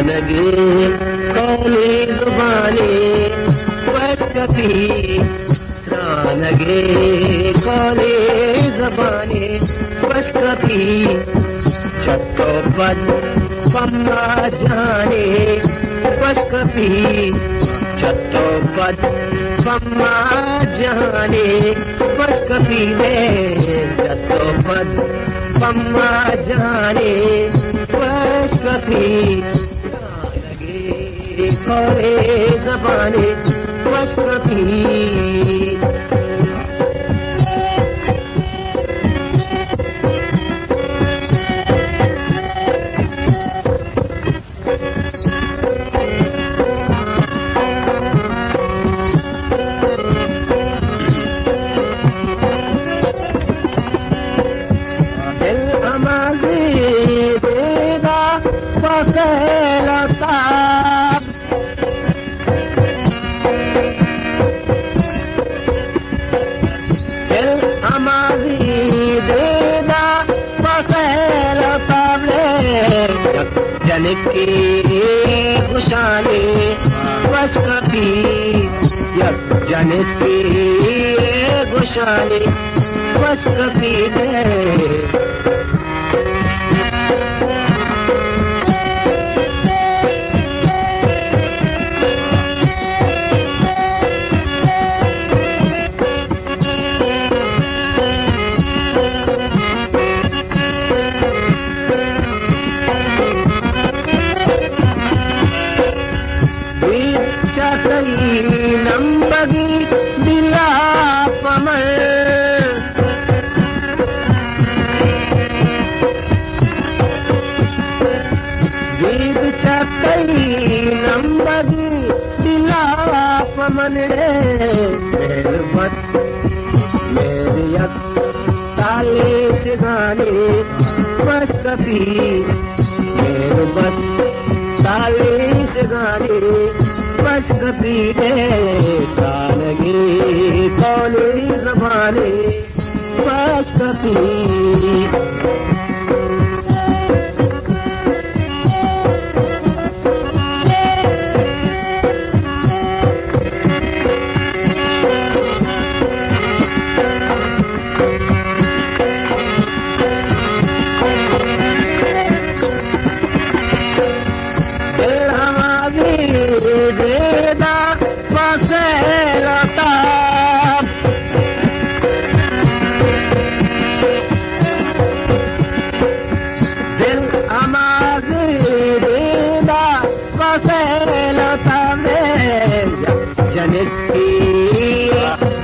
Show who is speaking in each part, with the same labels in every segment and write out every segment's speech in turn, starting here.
Speaker 1: लगे कौली जुबाने बस कभी लगे कौली जुबाने बस कभी चट्टोपद पम्मा जाने बस कभी चट्टोपद पम्मा जाने बस कभी में चट्टोपद पम्मा जाने बस कभी लगे जबाने बस कभी जनकी खुशाली बस कभी जनकी खुशाली बस कभी नंबगी दिला पमल गीत चकई नंबगी दिला पमन मेरी तालीस गाने बस कभी मेरे तालीस गाने बस कभी लगे कौली ज़बाने बस कभी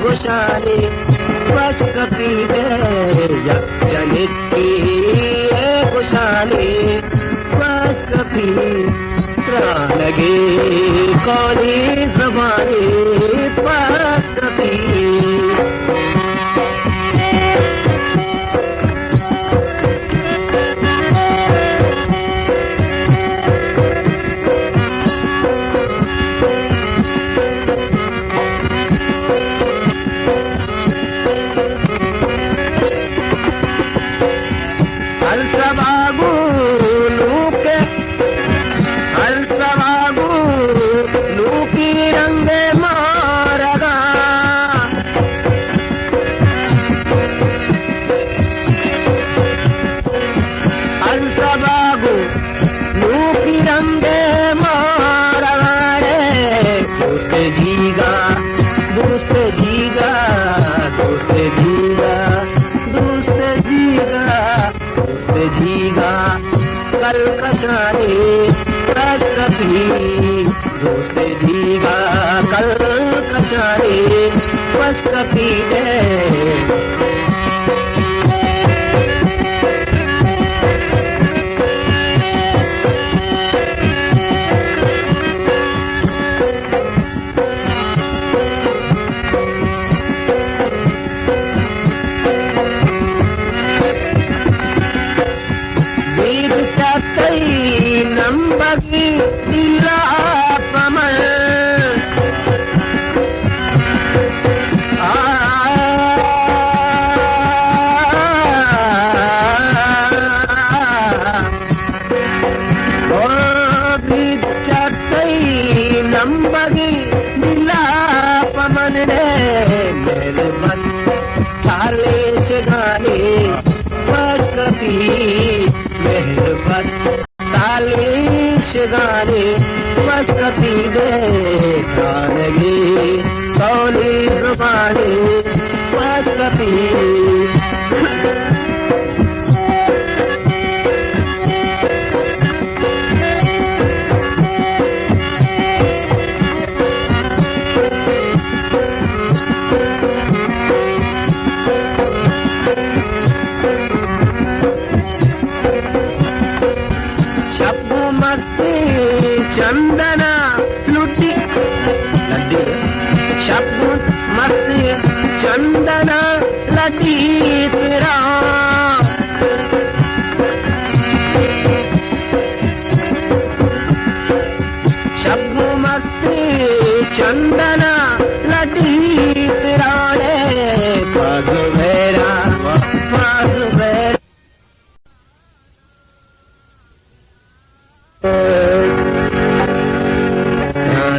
Speaker 1: गुशाने बस कभी जनकी गुशाने बस कभी लगे कौली ज़बाने बस कभी दोस्त दीगा कल कशारे बस कभी नंबगी दिला पमल गाने बस कभी मेहरबान तालिश गाने बस कभी देखानगी कौली जुबानी बस कभी चंदना लुटी लड्डी शब्द मस्ती चंदना लड्डी तेरा शब्द मस्ती चंदना लड्डी तेरा रे पग मेरा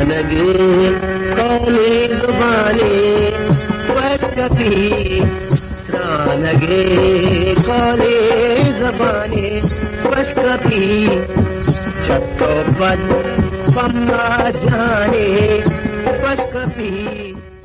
Speaker 1: लगे कौली जुबानी बस कभी लगे कौली जुबानी बस कभी चक्को बद पम्मा जाने बस कभी